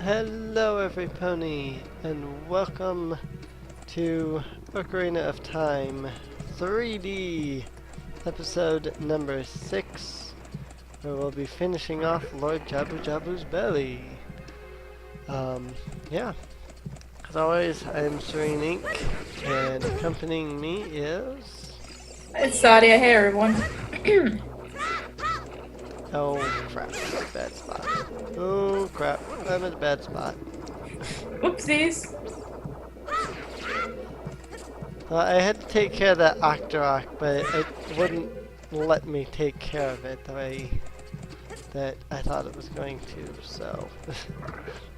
Hello everypony, and welcome to Ocarina of Time 3D, episode number 6, where we'll be finishing off Lord Jabu Jabu's belly. Yeah. As always, I'm Serene Ink, and accompanying me is... It's Sadia. Hey everyone. Oh crap, bad spot. Oh crap, I'm in a bad spot. Oopsies. I had to take care of that Octorok, but it wouldn't let me take care of it the way that I thought it was going to, so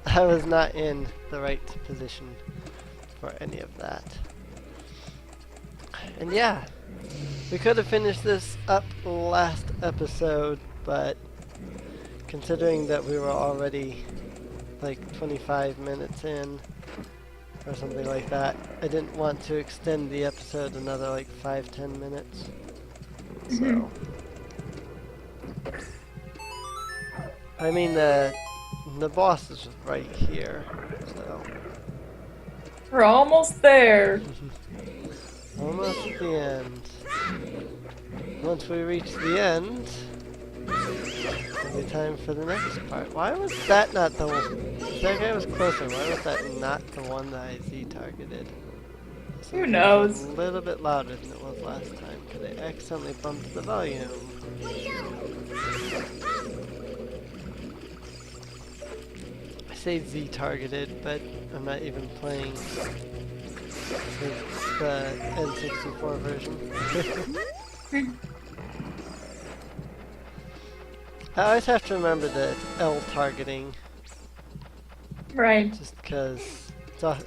I was not in the right position for any of that. And yeah, we could have finished this up last episode, but considering that we were already like 25 minutes in, or something like that, I didn't want to extend the episode another like 5-10 minutes. So I mean the boss is right here, so We're almost there. almost at the end. Once we reach the end, it'll be time for the next part. Why was that not the one? That guy was closer. Why was that not the one that I Z-targeted? Who knows? A little bit louder than it was last time, because I accidentally bumped the volume. I say Z-targeted, but I'm not even playing the N64 version. I always have to remember that it's L targeting. Right. Just because,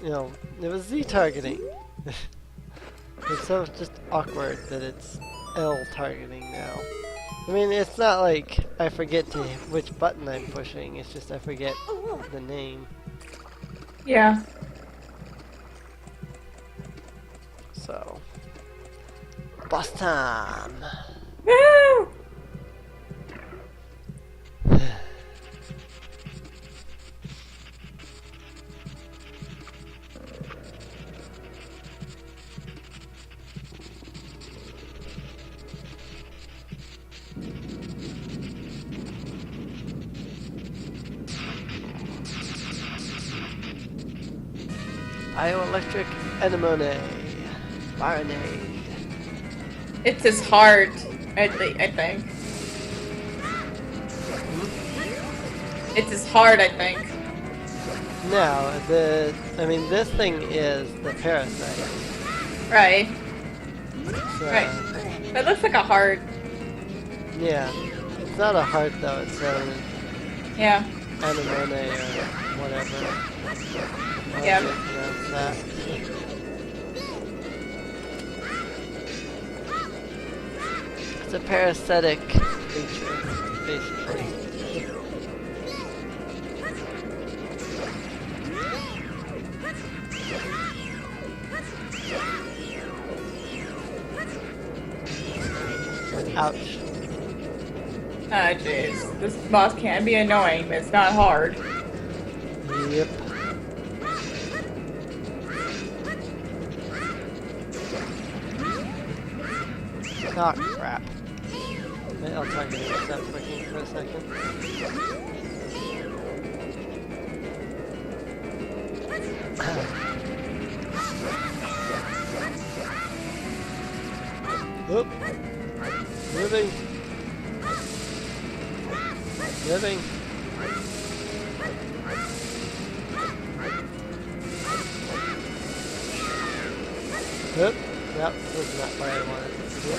you know, it was Z targeting. It's so just awkward that it's L targeting now. I mean, it's not like I forget which button I'm pushing, it's just I forget the name. Yeah. So, boss time! Woo! Bioelectric anemone. Baronade. It's his heart. I think. It's his heart. I think. No, I mean, this thing is the parasite. Right. So, Right. That looks like a heart. yeah. It's not a heart though, it's an Yeah. anemone or whatever. How Yeah. do you pronounce that? It's a parasitic creature, basically. Ouch. Ah, jeez. This boss can be annoying, but it's not hard. Yep. Oh crap. I'll target it without clicking for a second. Oop. Moving. Moving. Oop. Yep, this is not where I wanted it to be.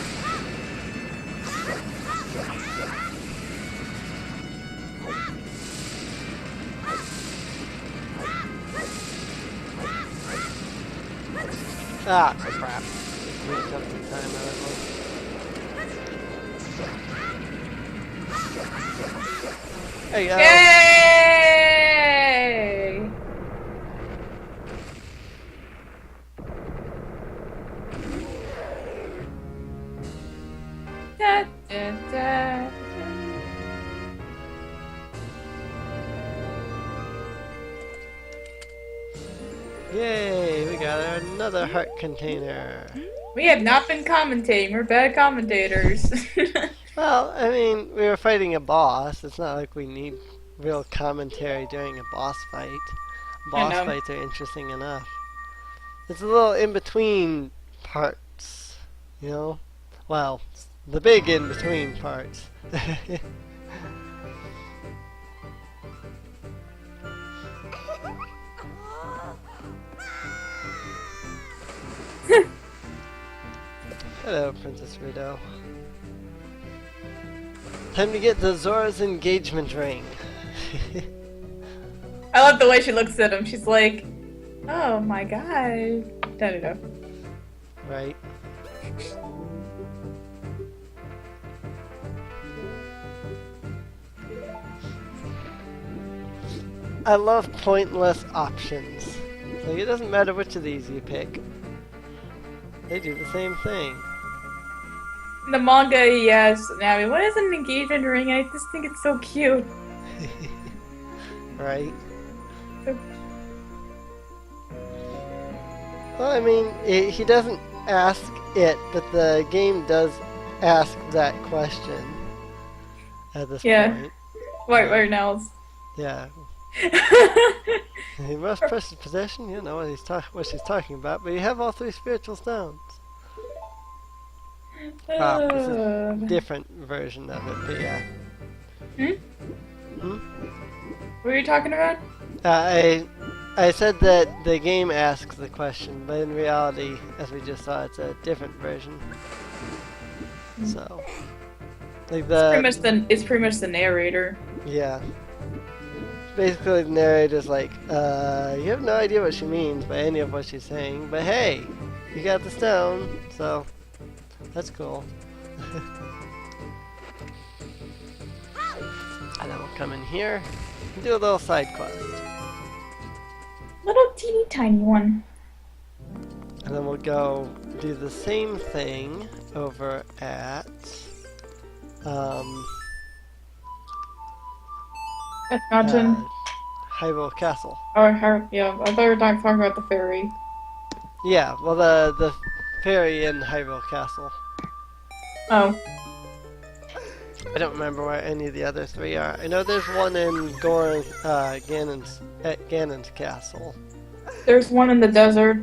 Ah, crap. We jumped in time on that one. There you go. Yay! Da, da, da. Yay, we got another heart container. We have not been commentating. We're bad commentators. Well, I mean, we were fighting a boss. It's not like we need real commentary during a boss fight. I Boss know. fights are interesting enough. It's a little in between parts, you know? Well, the big in between parts. Hello, Princess Rideau. Time to get the Zora's engagement ring. I love the way she looks at him. She's like, oh my god. Da-da-da. Right. I love pointless options. Like, it doesn't matter which of these you pick. They do the same thing. In the manga, yes. Now, what is an engagement ring? I just think it's so cute. Right? So- Well, I mean, he doesn't ask it, but the game does ask that question at this Yeah. point. Wait, Nels. Yeah. He must precious possession. You know what she's talking about, but you have all 3 spiritual stones. Wow, this is a different version of it, but yeah. Hmm? What were you talking about? I said that the game asks the question, but in reality, as we just saw, it's a different version. So, like It's pretty much the narrator. yeah. Basically, the narrator's like, you have no idea what she means by any of what she's saying, but hey, you got the stone, so that's cool. And then we'll come in here and do a little side quest. Little teeny tiny one. And then we'll go do the same thing over at Mountain. Hyrule Castle. Yeah, I thought you were talking about the ferry. Yeah, well the ferry in Hyrule Castle. Oh. I don't remember where any of the other 3 are. I know there's one in Ganon's castle. There's one in the desert.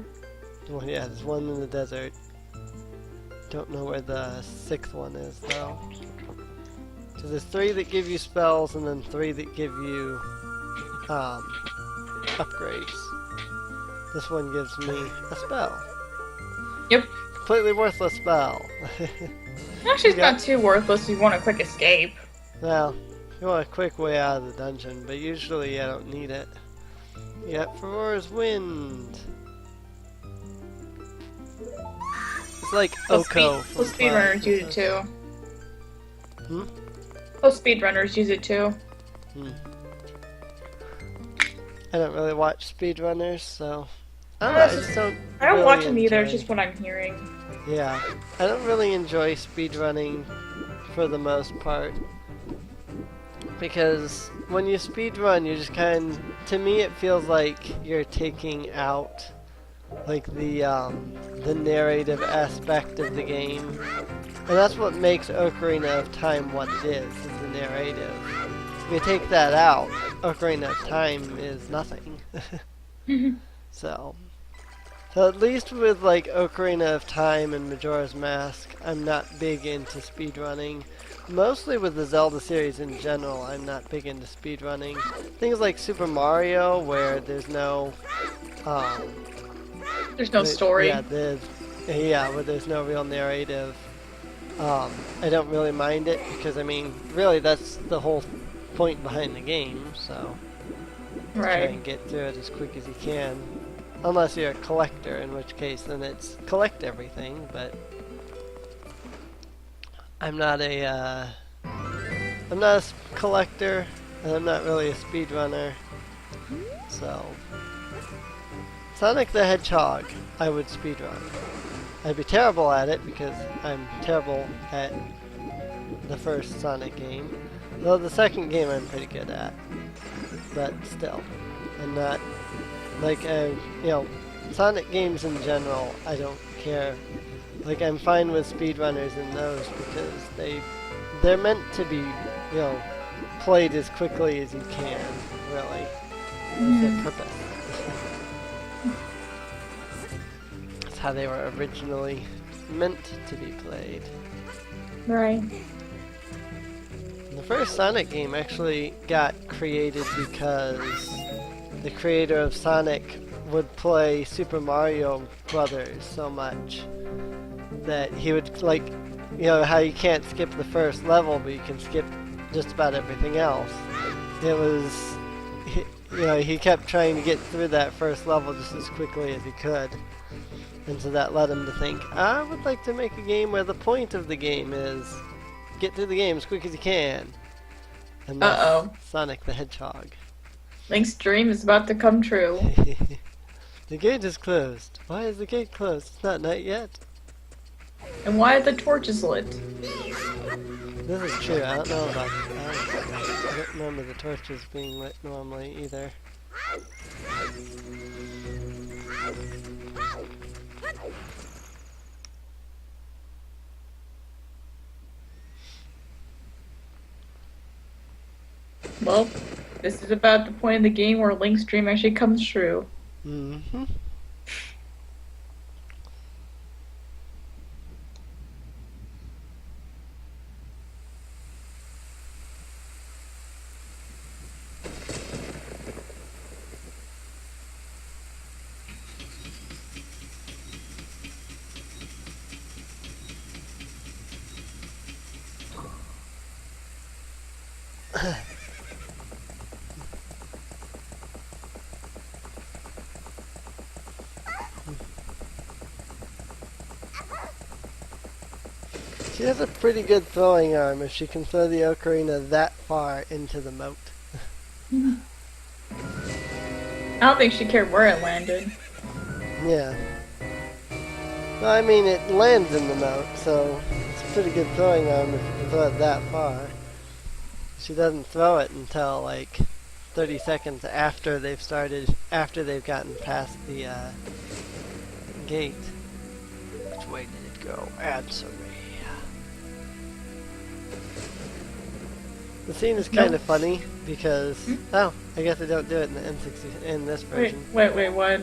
Well, yeah, there's one in the desert. Don't know where the 6th one is though. So there's 3 that give you spells, and then 3 that give you upgrades. This one gives me a spell. Yep. Completely worthless spell. Actually, it's not too worthless if you want a quick escape. Well, you want a quick way out of the dungeon, but usually I don't need it. You got Ferora's Wind. It's like Oko from Most speedrunners use it too. Hmm? Most speedrunners use it too. I don't really watch speedrunners, so I don't know, I just don't. I don't really watch them either. It's enjoy- just what I'm hearing. Yeah, I don't really enjoy speedrunning for the most part. Because when you speedrun, you're just to me it feels like you're taking out like the narrative aspect of the game. And that's what makes Ocarina of Time what it is the narrative. If you take that out, Ocarina of Time is nothing. So at least with like Ocarina of Time and Majora's Mask, I'm not big into speedrunning. Mostly with the Zelda series in general, I'm not big into speedrunning. Things like Super Mario, where there's no There's no story. Yeah, where there's no real narrative. I don't really mind it because I mean, really, that's the whole point behind the game. So try Right. and get through it as quick as you can. Unless you're a collector, in which case then it's collect everything, but I'm not a collector, and I'm not really a speedrunner, so Sonic the Hedgehog, I would speedrun. I'd be terrible at it because I'm terrible at the first Sonic game, though the second game I'm pretty good at, but still, I'm not like, Sonic games in general, I don't care. Like, I'm fine with speedrunners in those because they're meant to be, played as quickly as you can, really. That's their purpose. That's how they were originally meant to be played. Right. The first Sonic game actually got created because the creator of Sonic would play Super Mario Brothers so much that he would, like, how you can't skip the first level, but you can skip just about everything else. It was, he kept trying to get through that first level just as quickly as he could. And so that led him to think, I would like to make a game where the point of the game is get through the game as quick as you can. And that's Uh-oh. Sonic the Hedgehog. Link's dream is about to come true. The gate is closed. Why is the gate closed? It's not night yet. And why are the torches lit? This is true. I don't know about I don't remember the torches being lit normally either. Well, this is about the point in the game where Link's dream actually comes true. Mm-hmm. She has a pretty good throwing arm if she can throw the ocarina that far into the moat. I don't think she cared where it landed. Yeah. Well, I mean, it lands in the moat, so it's a pretty good throwing arm if you can throw it that far. She doesn't throw it until like 30 seconds after they've gotten past the gate. Which way did it go? Answer me. The scene is kind of funny because I guess they don't do it in the N60 in this version. Wait, what?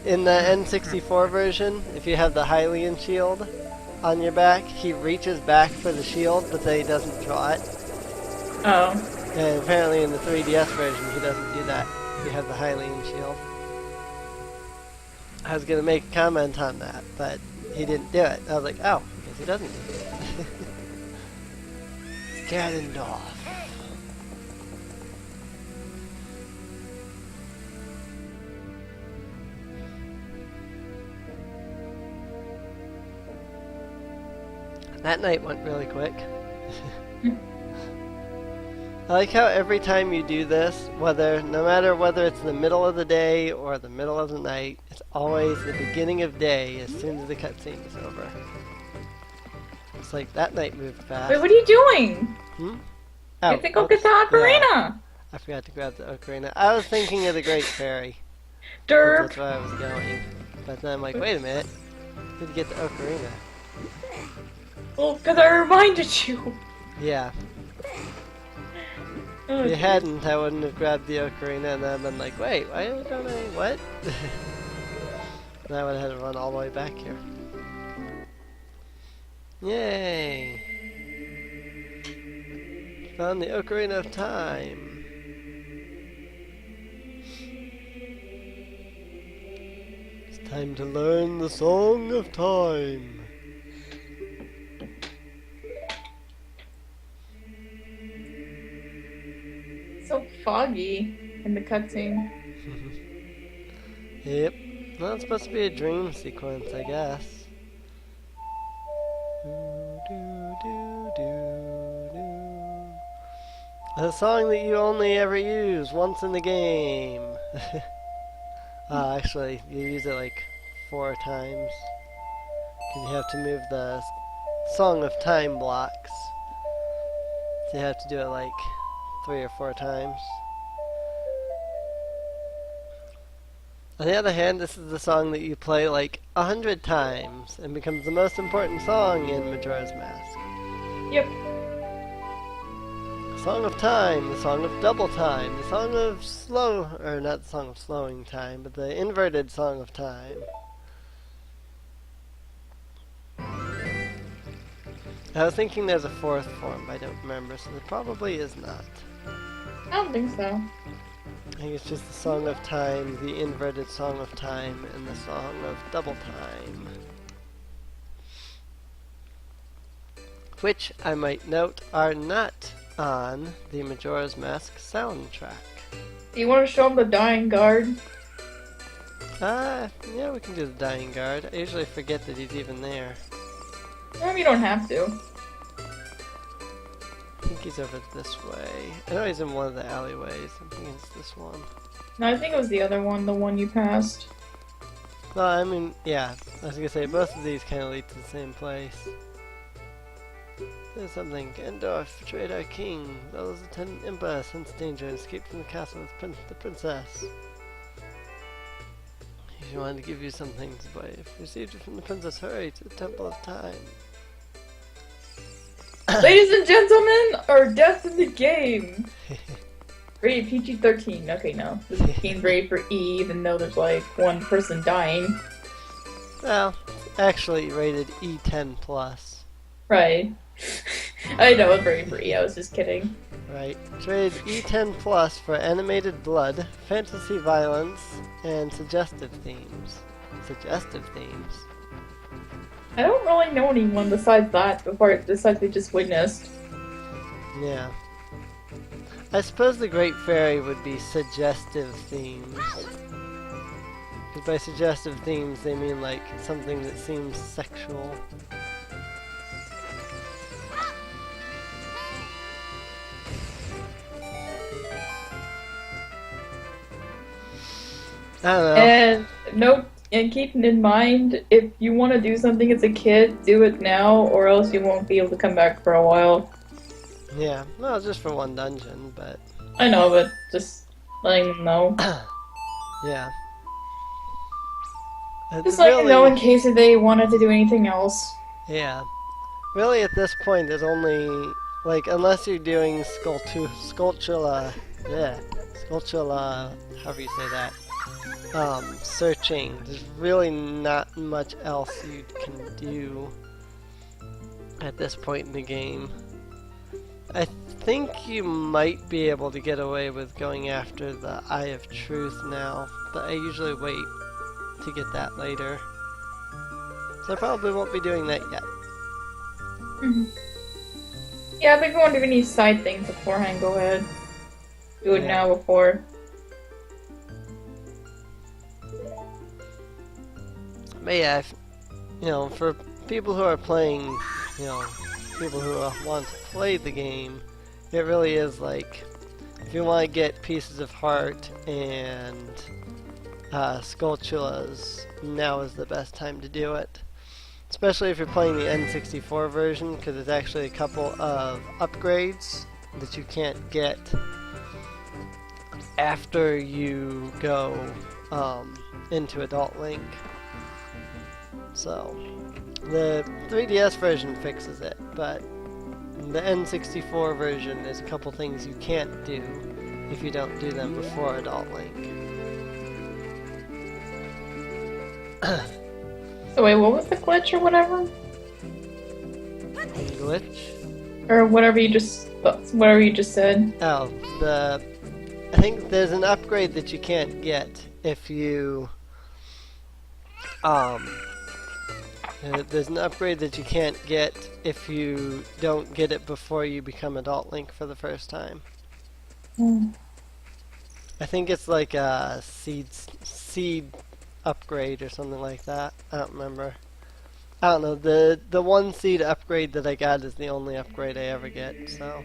In the N64 version, if you have the Hylian shield on your back, he reaches back for the shield, but then he doesn't draw it. Oh. And apparently in the 3DS version, he doesn't do that if you have the Hylian shield. I was gonna make a comment on that, but he didn't do it. I was like, oh, I guess he doesn't do it. Ganondorf. That night went really quick. I like how every time you do this, no matter whether it's the middle of the day or the middle of the night, it's always the beginning of day as soon as the cutscene is over. It's like that night moved fast. Wait, what are you doing? Oh, I think I'll get the ocarina. Yeah, I forgot to grab the ocarina. I was thinking of the Great Fairy. Derp. That's where I was going. But then I'm like, wait a minute. I need to get the ocarina. Well, because I reminded you. Yeah. Oh, If you hadn't, I wouldn't have grabbed the ocarina and then I've been like, wait, why don't I, what? And I would have had to run all the way back here. Yay! Found the Ocarina of Time. It's time to learn the Song of Time. so foggy in the cutscene. Yep. Well, it's supposed to be a dream sequence, I guess. A song that you only ever use once in the game. Actually, you use it like 4 times. Because you have to move the Song of Time blocks. So you have to do it like 3 or 4 times. On the other hand, this is the song that you play like 100 times and becomes the most important song in Majora's Mask. Yep. The Song of Time, the Song of Double Time, the Song of or not the Song of Slowing Time, but the inverted Song of Time. I was thinking there's a fourth form, but I don't remember, so there probably is not. I don't think so. I think it's just the Song of Time, the inverted Song of Time, and the Song of Double Time. Which, I might note, are not on the Majora's Mask soundtrack. Do you want to show him the Dying Guard? Yeah, we can do the Dying Guard. I usually forget that he's even there. You don't have to. I think he's over this way. I know he's in one of the alleyways. I think it's this one. No, I think it was the other one, the one you passed. No, I mean, yeah. I was gonna say, both of these kind of lead to the same place. There's something. Gandalf betrayed our king. Bella's lieutenant Impa sensed danger and escaped from the castle with the princess. She wanted to give you something, but if received it from the princess, hurry to the Temple of Time. Ladies and gentlemen, our death in the game! Rated PG-13. Okay, no. This is being rated for E, even though there's like one person dying. Well, actually rated E10 plus. Right. I know, it's rated for E, I was just kidding. Right. It's rated E10 plus for animated blood, fantasy violence, and suggestive themes. Suggestive themes. I don't really know anyone besides that, besides we just witnessed. Yeah. I suppose the Great Fairy would be suggestive themes. Because by suggestive themes, they mean like something that seems sexual. I don't know. And keeping in mind, if you want to do something as a kid, do it now, or else you won't be able to come back for a while. Yeah, well, just for one dungeon, but... I know, but just letting them know. Yeah. Just letting them know in case if they wanted to do anything else. Yeah. Really, at this point, there's only... Like, unless you're doing Skulltula... Yeah. Skulltula... However you say that. Searching. There's really not much else you can do at this point in the game. I think you might be able to get away with going after the Eye of Truth now, but I usually wait to get that later. So I probably won't be doing that yet. Mm-hmm. Yeah, but if you want to do any side things beforehand, go ahead. Do it now before. But yeah, you know, for people who are playing, you know, people who want to play the game, it really is like, if you want to get Pieces of Heart and Skulltulas, now is the best time to do it. Especially if you're playing the N64 version, because there's actually a couple of upgrades that you can't get after you go into Adult Link. So, the 3DS version fixes it, but the N64 version, there's a couple things you can't do if you don't do them before Adult Link. So wait, what was the glitch or whatever? Glitch? Or whatever you just said. Oh, I think there's an upgrade that you can't get if you there's an upgrade that you can't get if you don't get it before you become Adult Link for the first time. I think it's like a seed upgrade or something like that. I don't remember. I don't know. The one seed upgrade that I got is the only upgrade I ever get, so...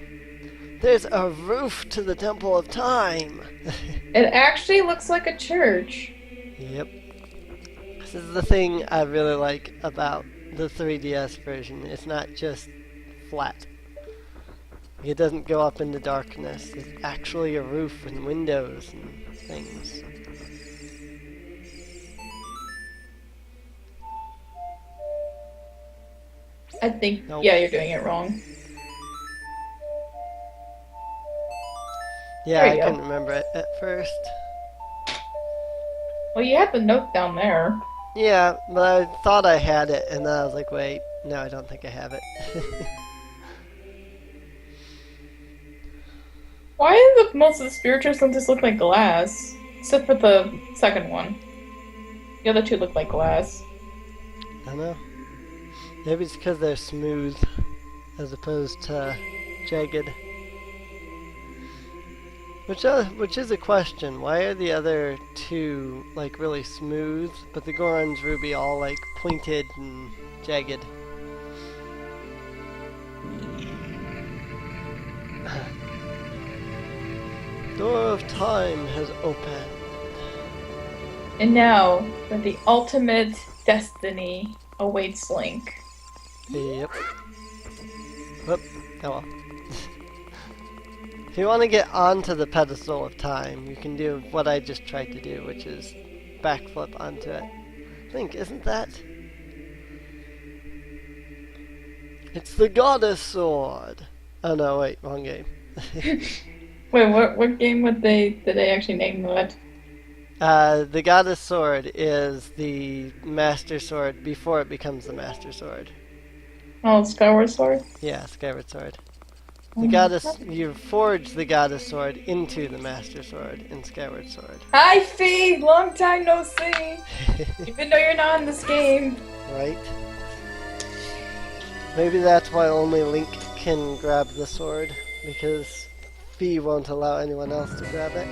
There's a roof to the Temple of Time! It actually looks like a church. Yep. This is the thing I really like about the 3DS version. It's not just flat. It doesn't go up into darkness. There's actually a roof and windows and things. I think, Nope. yeah, you're doing it wrong. Yeah, There I you couldn't go. remember it at first. Well, you had the note down there. Yeah, but I thought I had it, and then I was like, wait, no, I don't think I have it. Why do most of the spirituals don't just look like glass? Except for the second one. The other two look like glass. I don't know. Maybe it's because they're smooth as opposed to jagged. Which is a question. Why are the other two like really smooth, but the Goron's ruby all like pointed and jagged? Door of Time has opened. And now, for the ultimate destiny awaits Link. Yep. Whoop. Oh well. If you want to get onto the pedestal of time, you can do what I just tried to do, which is backflip onto it. Link, isn't that? It's the goddess sword. Oh no, wait, wrong game. Wait, what game did they actually name that? The goddess sword is the master sword before it becomes the master sword. Oh, Skyward Sword? Yeah, Skyward Sword. The goddess, you forge the goddess sword into the master sword in Skyward Sword. Hi, Fee! Long time no see! Even though you're not in this game. Right? Maybe that's why only Link can grab the sword, because Fee won't allow anyone else to grab it.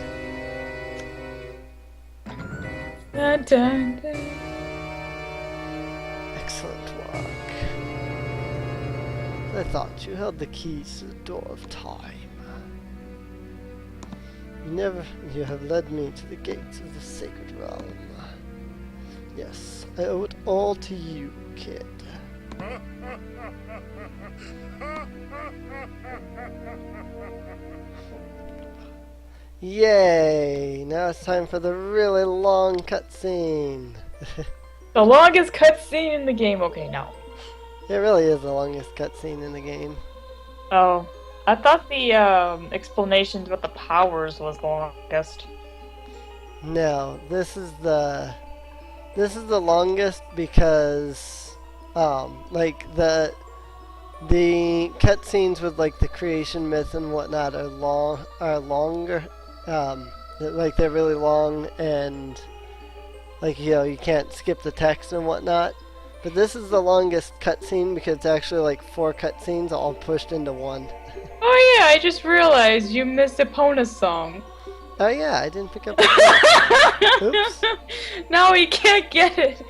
Dun, dun, dun. Excellent work. I thought you held the keys to the door of time. You have led me to the gates of the sacred realm. Yes, I owe it all to you, kid. Yay! Now it's time for the really long cutscene. The longest cutscene in the game. Okay, now. It really is the longest cutscene in the game. Oh, I thought the explanations about the powers was the longest. No, this is the longest because like the cutscenes with like the creation myth and whatnot are longer. Like they're really long and like you can't skip the text and whatnot. But this is the longest cutscene because it's actually like 4 cutscenes all pushed into one. Oh yeah, I just realized you missed Epona's song. Oh yeah, I didn't pick up the Oops. Now we can't get it.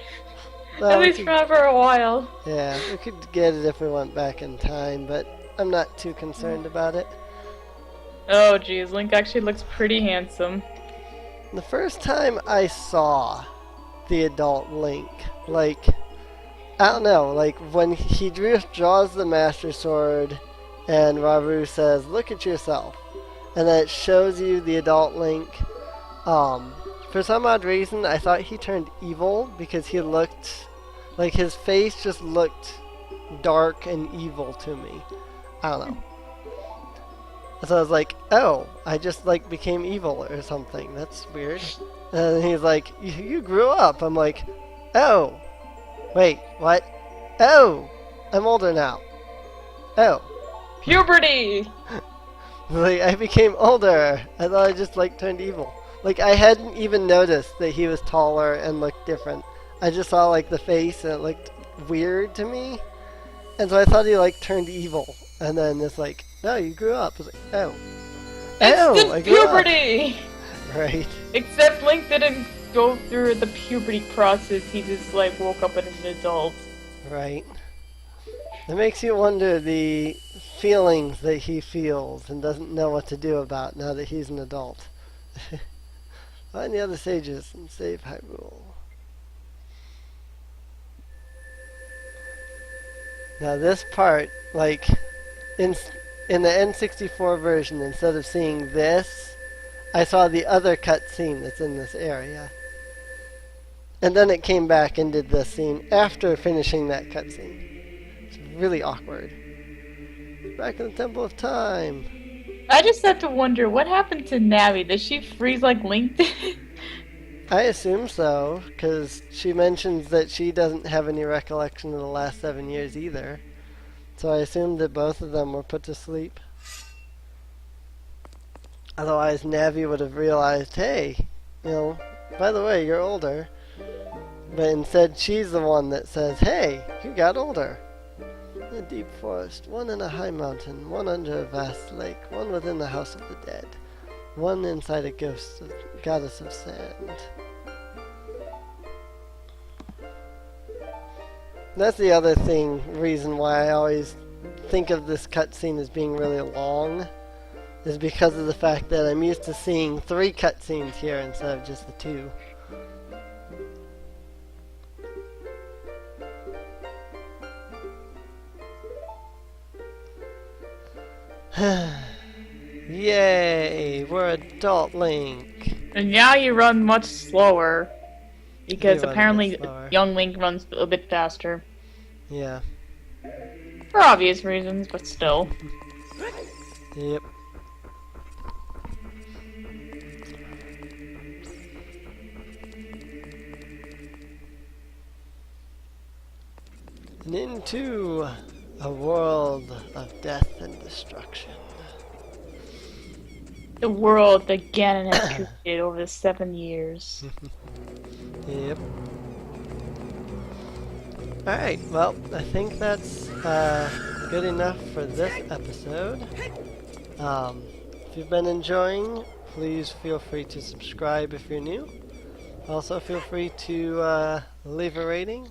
Well, At we least could- for a while. Yeah, we could get it if we went back in time, but I'm not too concerned about it. Oh geez, Link actually looks pretty handsome. The first time I saw the adult Link, like, I don't know, like when he draws the Master Sword and Rauru says, "Look at yourself," and then it shows you the adult Link. For some odd reason, I thought he turned evil because he looked like his face just looked dark and evil to me. I don't know. So I was like, "Oh, I just like became evil or something. That's weird." And he's like, "You grew up." I'm like, "Oh, wait, what? Oh, I'm older now. Oh." Puberty! Like, I became older. I thought I just, like, turned evil. Like, I hadn't even noticed that he was taller and looked different. I just saw, like, the face and it looked weird to me. And so I thought he, like, turned evil. And then it's like, "No, you grew up." I was like, "Oh. It's I the grew up." puberty! Right. Except Link didn't go through the puberty process, he just like woke up as an adult. Right. It makes you wonder the feelings that he feels and doesn't know what to do about now that he's an adult. Find the other sages and save Hyrule. Now this part, like, in the N64 version, instead of seeing this, I saw the other cutscene that's in this area. And then it came back and did this scene after finishing that cutscene. It's really awkward. Back in the Temple of Time. I just had to wonder what happened to Navi. Did she freeze like Link did? I assume so, because she mentions that she doesn't have any recollection of the last 7 years either. So I assumed that both of them were put to sleep. Otherwise, Navi would have realized, hey, by the way, you're older. But instead, she's the one that says, hey, you got older. In a deep forest, one in a high mountain, one under a vast lake, one within the house of the dead, one inside a goddess of sand. That's the other reason why I always think of this cutscene as being really long, is because of the fact that I'm used to seeing 3 cutscenes here instead of just the 2. Yay! We're adult Link. And now you run much slower. Because You run apparently much slower. young Link runs a bit faster. Yeah. For obvious reasons, but still. Yep. And into a world of death and destruction. The world that Ganon has created over the 7 years. Yep. Alright, well, I think that's good enough for this episode. If you've been enjoying, please feel free to subscribe if you're new. Also, feel free to leave a rating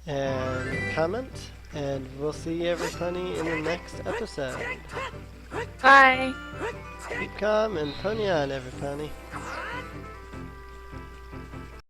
and comment, and we'll see everybody in the next episode. Bye! Keep calm and pony on, everybody.